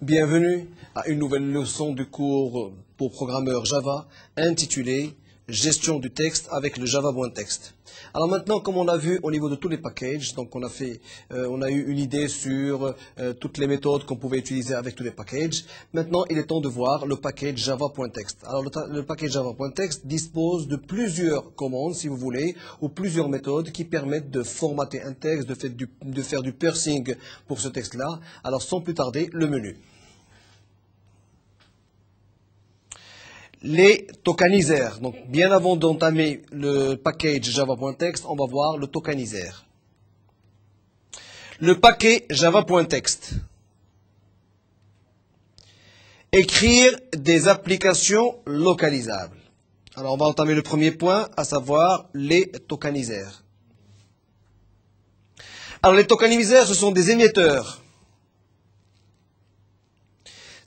Bienvenue à une nouvelle leçon du cours pour programmeurs Java intitulée Gestion du texte avec le Java.text. Alors maintenant, comme on a vu au niveau de tous les packages, donc on a eu une idée sur toutes les méthodes qu'on pouvait utiliser avec tous les packages. Maintenant, il est temps de voir le package Java.text. Alors le package Java.text dispose de plusieurs commandes, si vous voulez, ou plusieurs méthodes qui permettent de formater un texte, de faire du parsing pour ce texte-là. Alors sans plus tarder, le menu. Les tokenisers. Donc, bien avant d'entamer le package Java.text, on va voir le tokeniser. Le paquet Java.text. Écrire des applications localisables. Alors, on va entamer le premier point, à savoir les tokenisers. Alors, les tokenisers, ce sont des émetteurs.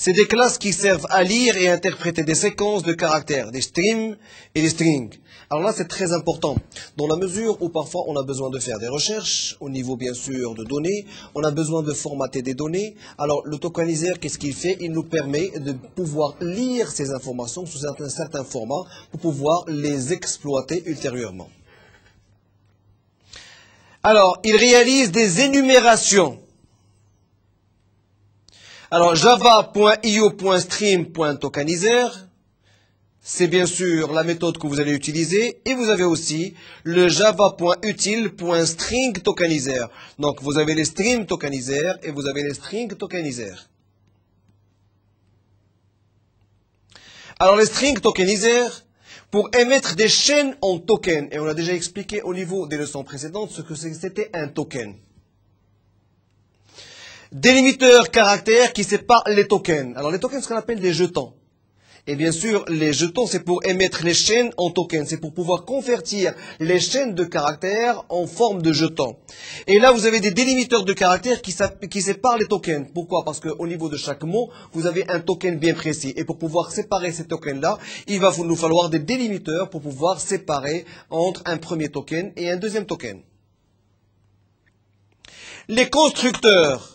C'est des classes qui servent à lire et interpréter des séquences de caractères, des streams et des strings. Alors là, c'est très important, dans la mesure où parfois on a besoin de faire des recherches, au niveau bien sûr de données, on a besoin de formater des données. Alors le tokeniser, qu'est-ce qu'il fait? Il nous permet de pouvoir lire ces informations sous un certain format pour pouvoir les exploiter ultérieurement. Alors, il réalise des énumérations. Alors, java.io.stream.tokeniser, c'est bien sûr la méthode que vous allez utiliser. Et vous avez aussi le java.util.string tokeniser. Donc, vous avez les stream tokeniser et vous avez les string tokeniser. Alors, les string tokeniser, pour émettre des chaînes en token, et on a déjà expliqué au niveau des leçons précédentes ce que c'était un token. Délimiteur caractère qui sépare les tokens. Alors les tokens, ce qu'on appelle des jetons. Et bien sûr, les jetons, c'est pour émettre les chaînes en tokens. C'est pour pouvoir convertir les chaînes de caractères en forme de jetons. Et là, vous avez des délimiteurs de caractères qui séparent les tokens. Pourquoi? Parce qu'au niveau de chaque mot, vous avez un token bien précis. Et pour pouvoir séparer ces tokens-là, il va nous falloir des délimiteurs pour pouvoir séparer entre un premier token et un deuxième token. Les constructeurs.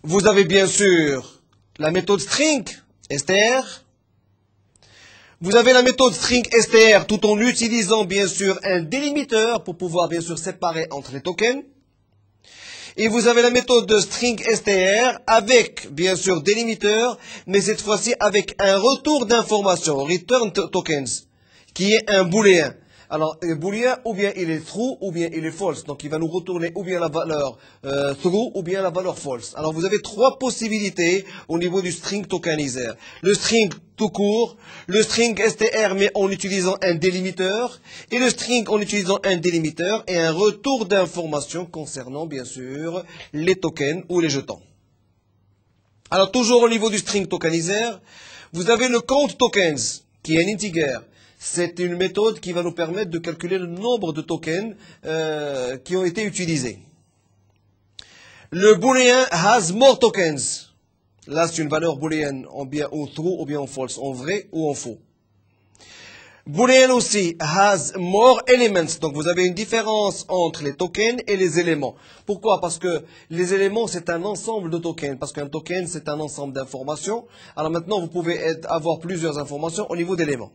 Vous avez bien sûr la méthode string, str. Vous avez la méthode string str tout en utilisant bien sûr un délimiteur pour pouvoir bien sûr séparer entre les tokens. Et vous avez la méthode de string str avec bien sûr délimiteur, mais cette fois-ci avec un retour d'information, return tokens, qui est un booléen. Alors, le booléen, ou bien il est true, ou bien il est false. Donc, il va nous retourner ou bien la valeur true, ou bien la valeur false. Alors, vous avez trois possibilités au niveau du string tokeniser. Le string tout court, le string str, mais en utilisant un délimiteur, et le string en utilisant un délimiteur, et un retour d'information concernant, bien sûr, les tokens ou les jetons. Alors, toujours au niveau du string tokeniser, vous avez le count tokens, qui est un integer. C'est une méthode qui va nous permettre de calculer le nombre de tokens qui ont été utilisés. Le booléen has more tokens. Là, c'est une valeur booléenne en bien ou true ou bien en false, en vrai ou en faux. Boolean aussi has more elements. Donc, vous avez une différence entre les tokens et les éléments. Pourquoi? Parce que les éléments, c'est un ensemble de tokens. Parce qu'un token, c'est un ensemble d'informations. Alors maintenant, vous pouvez avoir plusieurs informations au niveau d'éléments.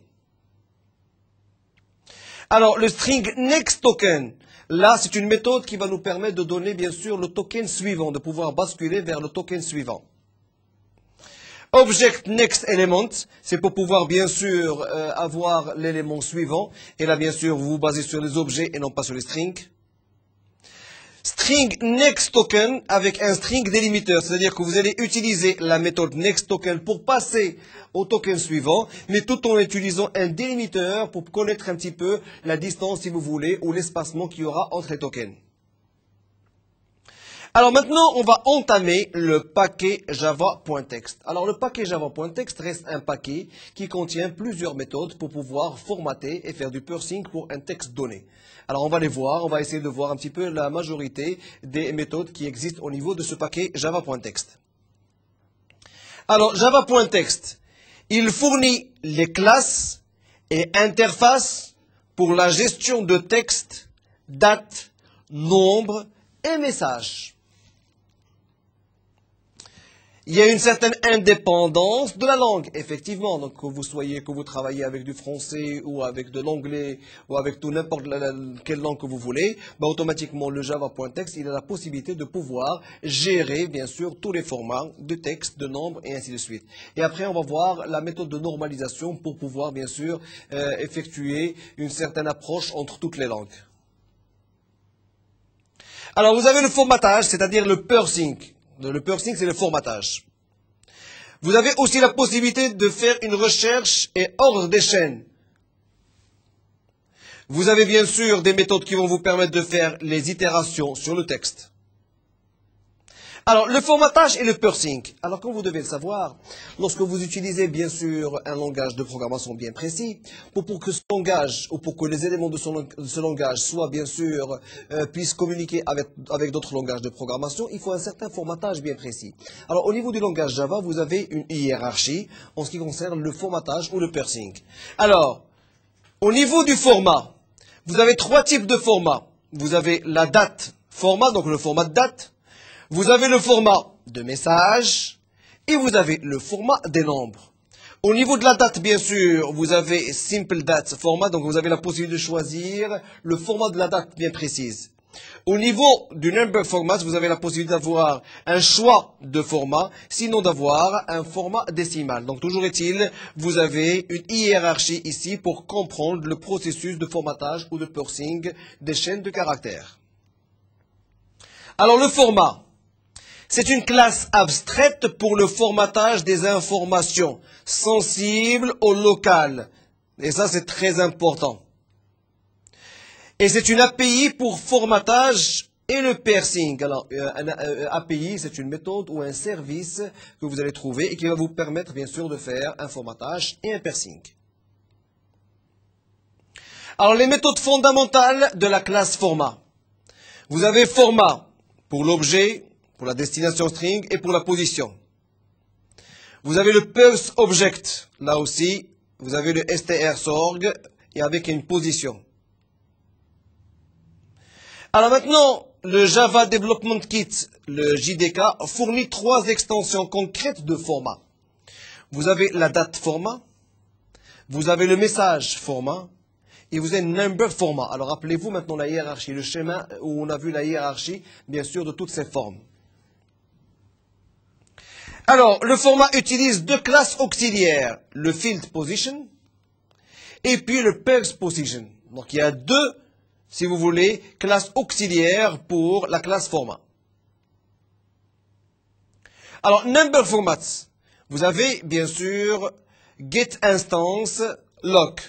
Alors, le string next token, là, c'est une méthode qui va nous permettre de donner, bien sûr, le token suivant, de pouvoir basculer vers le token suivant. Object next element, c'est pour pouvoir, bien sûr, avoir l'élément suivant. Et là, bien sûr, vous vous basez sur les objets et non pas sur les strings. string next token avec un string délimiteur, c'est-à-dire que vous allez utiliser la méthode next token pour passer au token suivant, mais tout en utilisant un délimiteur pour connaître un petit peu la distance, si vous voulez, ou l'espacement qu'il y aura entre les tokens. Alors maintenant, on va entamer le paquet java.text. Alors le paquet java.text reste un paquet qui contient plusieurs méthodes pour pouvoir formater et faire du parsing pour un texte donné. Alors on va les voir, on va essayer de voir un petit peu la majorité des méthodes qui existent au niveau de ce paquet java.text. Alors java.text, il fournit les classes et interfaces pour la gestion de texte, date, nombre et message. Il y a une certaine indépendance de la langue, effectivement. Donc, que vous travaillez avec du français ou avec de l'anglais ou avec tout n'importe quelle langue que vous voulez, bah, automatiquement, le java.text, il a la possibilité de pouvoir gérer, bien sûr, tous les formats de texte, de nombre et ainsi de suite. Et après, on va voir la méthode de normalisation pour pouvoir, bien sûr, effectuer une certaine approche entre toutes les langues. Alors, vous avez le formatage, c'est-à-dire le parsing. Le parsing, c'est le formatage. Vous avez aussi la possibilité de faire une recherche et ordre des chaînes. Vous avez bien sûr des méthodes qui vont vous permettre de faire les itérations sur le texte. Alors, le formatage et le parsing. Alors, comme vous devez le savoir, lorsque vous utilisez bien sûr un langage de programmation bien précis, pour que ce langage, ou pour que les éléments de ce langage soient bien sûr, puissent communiquer avec d'autres langages de programmation, il faut un certain formatage bien précis. Alors, au niveau du langage Java, vous avez une hiérarchie en ce qui concerne le formatage ou le parsing. Alors, au niveau du format, vous avez trois types de formats. Vous avez la date format, donc le format de date. Vous avez le format de message et vous avez le format des nombres. Au niveau de la date, bien sûr, vous avez Simple Date format, donc vous avez la possibilité de choisir le format de la date bien précise. Au niveau du number format, vous avez la possibilité d'avoir un choix de format, sinon d'avoir un format décimal. Donc toujours est-il, vous avez une hiérarchie ici pour comprendre le processus de formatage ou de parsing des chaînes de caractères. Alors le format. C'est une classe abstraite pour le formatage des informations sensibles au local. Et ça, c'est très important. Et c'est une API pour formatage et le parsing. Alors, un API, c'est une méthode ou un service que vous allez trouver et qui va vous permettre, bien sûr, de faire un formatage et un parsing. Alors, les méthodes fondamentales de la classe format. Vous avez format pour l'objet, pour la destination string et pour la position. Vous avez le pulse object, là aussi, vous avez le strsorg et avec une position. Alors maintenant, le Java Development Kit, le JDK, fournit trois extensions concrètes de format. Vous avez la date format, vous avez le message format et vous avez le number format. Alors rappelez-vous maintenant la hiérarchie, le schéma où on a vu la hiérarchie, bien sûr, de toutes ces formes. Alors, le format utilise deux classes auxiliaires, le field position et puis le pulse position. Donc, il y a deux, si vous voulez, classes auxiliaires pour la classe format. Alors, number formats, vous avez bien sûr getInstance, lock.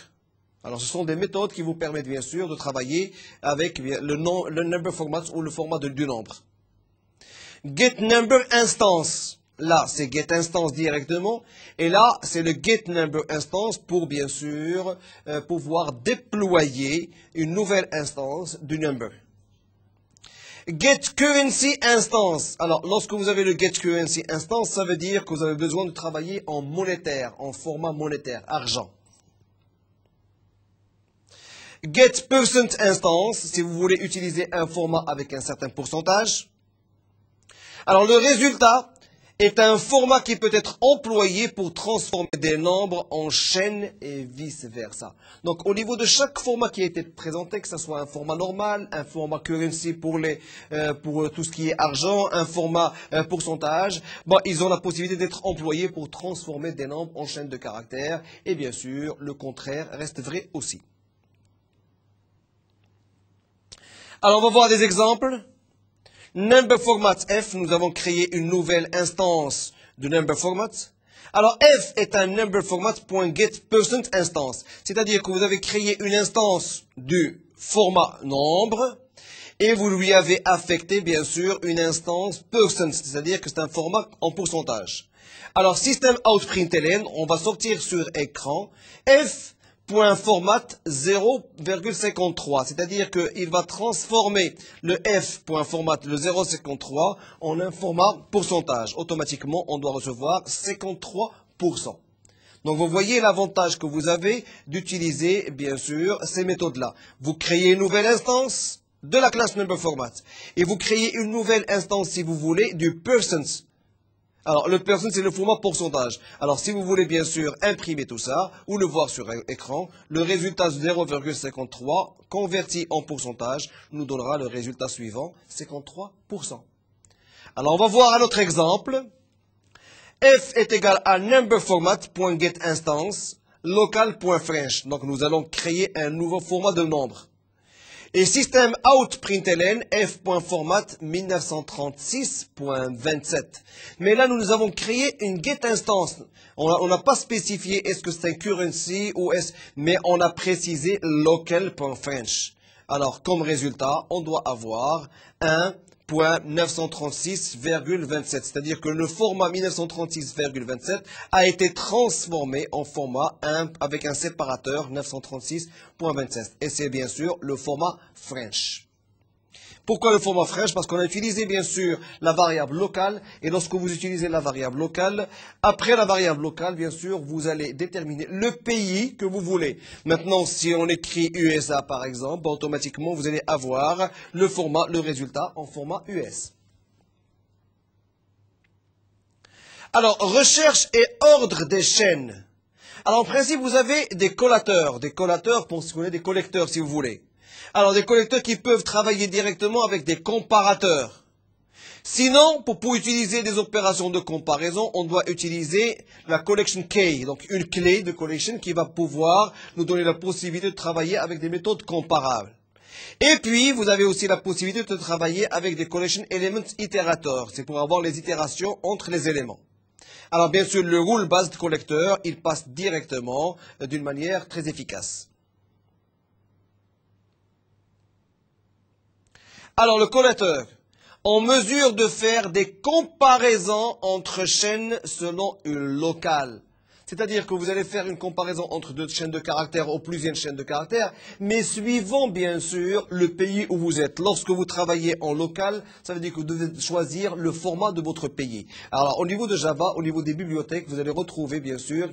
Alors, ce sont des méthodes qui vous permettent bien sûr de travailler avec le number formats ou le format du nombre. getNumberInstance. Là, c'est getInstance directement. Et là, c'est le getNumberInstance pour, bien sûr, pouvoir déployer une nouvelle instance du number. getCurrencyInstance. Alors, lorsque vous avez le getCurrencyInstance, ça veut dire que vous avez besoin de travailler en monétaire, en format monétaire, argent. getPercentInstance, si vous voulez utiliser un format avec un certain pourcentage. Alors, le résultat est un format qui peut être employé pour transformer des nombres en chaînes et vice-versa. Donc, au niveau de chaque format qui a été présenté, que ce soit un format normal, un format currency pour tout ce qui est argent, un format pourcentage, bon, ils ont la possibilité d'être employés pour transformer des nombres en chaînes de caractères. Et bien sûr, le contraire reste vrai aussi. Alors, on va voir des exemples. Number format F, nous avons créé une nouvelle instance de number format. Alors F est un number format.getPercent_instance, c'est-à-dire que vous avez créé une instance du format nombre et vous lui avez affecté bien sûr une instance percent, c'est-à-dire que c'est un format en pourcentage. Alors system out println, on va sortir sur écran f.format 0,53, c'est-à-dire qu'il va transformer le f.format, le 0,53, en un format pourcentage. Automatiquement, on doit recevoir 53%. Donc vous voyez l'avantage que vous avez d'utiliser, bien sûr, ces méthodes-là. Vous créez une nouvelle instance de la classe number format et vous créez une nouvelle instance, si vous voulez, du percent. Alors, le percent, c'est le format pourcentage. Alors, si vous voulez, bien sûr, imprimer tout ça ou le voir sur écran, le résultat 0,53 converti en pourcentage nous donnera le résultat suivant, 53%. Alors, on va voir un autre exemple. F est égal à numberFormat.getInstance local.French. Donc, nous allons créer un nouveau format de nombre. Et système out println f.format 1936.27. Mais là, nous avons créé une get instance. On n'a pas spécifié est-ce que c'est un currency ou est-ce, mais on a précisé local.French. Alors, comme résultat, on doit avoir 1.936,27. C'est-à-dire que le format 1936,27 a été transformé en format 1 avec un séparateur 936.27. Et c'est bien sûr le format French. Pourquoi le format French? Parce qu'on a utilisé bien sûr la variable locale. Et lorsque vous utilisez la variable locale, après la variable locale, bien sûr, vous allez déterminer le pays que vous voulez. Maintenant, si on écrit USA par exemple, automatiquement vous allez avoir le format, le résultat en format US. Alors, recherche et ordre des chaînes. Alors, en principe, vous avez des collateurs pour ce qu'on est des collecteurs si vous voulez. Alors, des collecteurs qui peuvent travailler directement avec des comparateurs. Sinon, pour utiliser des opérations de comparaison, on doit utiliser la collection key, donc une clé de collection qui va pouvoir nous donner la possibilité de travailler avec des méthodes comparables. Et puis, vous avez aussi la possibilité de travailler avec des collection elements itérateurs. C'est pour avoir les itérations entre les éléments. Alors, bien sûr, le rule based collector, il passe directement d'une manière très efficace. Alors, le collecteur, en mesure de faire des comparaisons entre chaînes selon une locale. C'est-à-dire que vous allez faire une comparaison entre deux chaînes de caractères ou plusieurs chaînes de caractères, mais suivant bien sûr le pays où vous êtes. Lorsque vous travaillez en local, ça veut dire que vous devez choisir le format de votre pays. Alors, au niveau de Java, au niveau des bibliothèques, vous allez retrouver bien sûr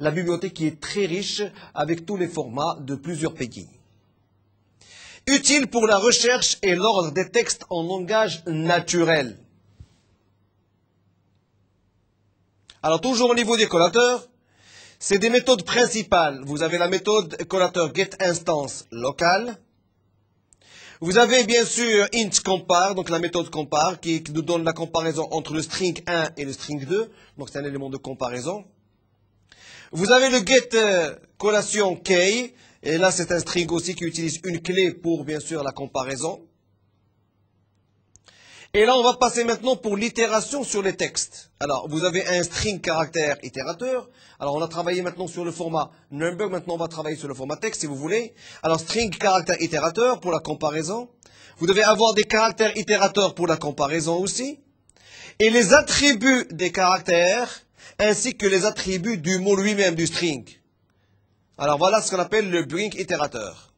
la bibliothèque qui est très riche avec tous les formats de plusieurs pays. Utile pour la recherche et l'ordre des textes en langage naturel. Alors, toujours au niveau des collateurs, c'est des méthodes principales. Vous avez la méthode collateur getInstance locale. Vous avez bien sûr int_compare, donc la méthode compare, qui nous donne la comparaison entre le string 1 et le string 2. Donc, c'est un élément de comparaison. Vous avez le getCollation key. Et là, c'est un string aussi qui utilise une clé pour, bien sûr, la comparaison. Et là, on va passer maintenant pour l'itération sur les textes. Alors, vous avez un string caractère itérateur. Alors, on a travaillé maintenant sur le format number. Maintenant, on va travailler sur le format texte, si vous voulez. Alors, string caractère itérateur pour la comparaison. Vous devez avoir des caractères itérateurs pour la comparaison aussi. Et les attributs des caractères, ainsi que les attributs du mot lui-même, du string. Alors voilà ce qu'on appelle le bring itérateur.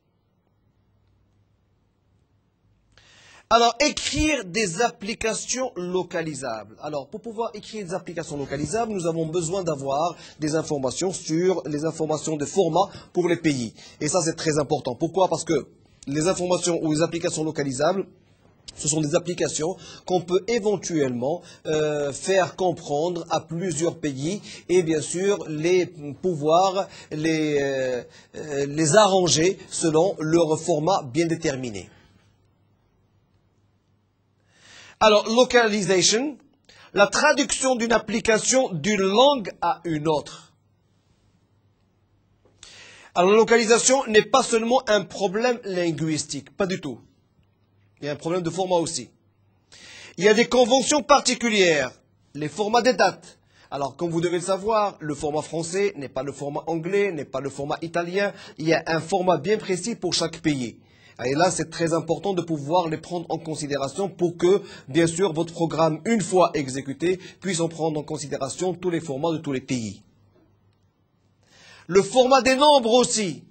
Alors, écrire des applications localisables. Alors, pour pouvoir écrire des applications localisables, nous avons besoin d'avoir des informations sur les informations de format pour les pays. Et ça, c'est très important. Pourquoi? Parce que les informations ou les applications localisables, ce sont des applications qu'on peut éventuellement faire comprendre à plusieurs pays et bien sûr pouvoir les arranger selon leur format bien déterminé. Alors, localization, la traduction d'une application d'une langue à une autre. Alors, la localisation n'est pas seulement un problème linguistique, pas du tout. Il y a un problème de format aussi. Il y a des conventions particulières, les formats des dates. Alors, comme vous devez le savoir, le format français n'est pas le format anglais, n'est pas le format italien. Il y a un format bien précis pour chaque pays. Et là, c'est très important de pouvoir les prendre en considération pour que, bien sûr, votre programme, une fois exécuté, puisse en prendre en considération tous les formats de tous les pays. Le format des nombres aussi.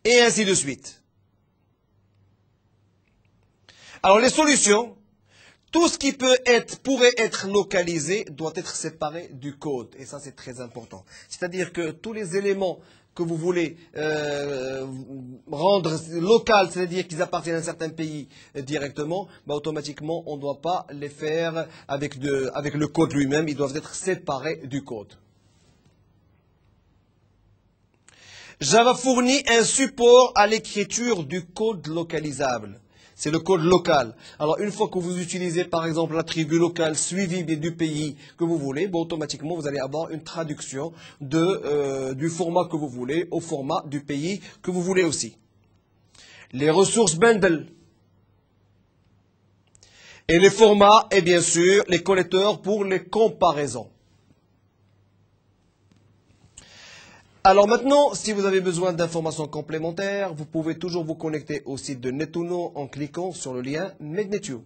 Et ainsi de suite. Alors, les solutions. Tout ce qui pourrait être localisé doit être séparé du code. Et ça, c'est très important. C'est-à-dire que tous les éléments que vous voulez rendre local, c'est-à-dire qu'ils appartiennent à un certain pays directement, automatiquement, on ne doit pas les faire avec le code lui-même. Ils doivent être séparés du code. Java fournit un support à l'écriture du code localisable. C'est le code local. Alors, une fois que vous utilisez, par exemple, l'attribut local suivi du pays que vous voulez, automatiquement, vous allez avoir une traduction du format que vous voulez au format du pays que vous voulez aussi. Les ressources bundle. Et les formats, et bien sûr, les collecteurs pour les comparaisons. Alors maintenant, si vous avez besoin d'informations complémentaires, vous pouvez toujours vous connecter au site de Netuno en cliquant sur le lien Magnetio.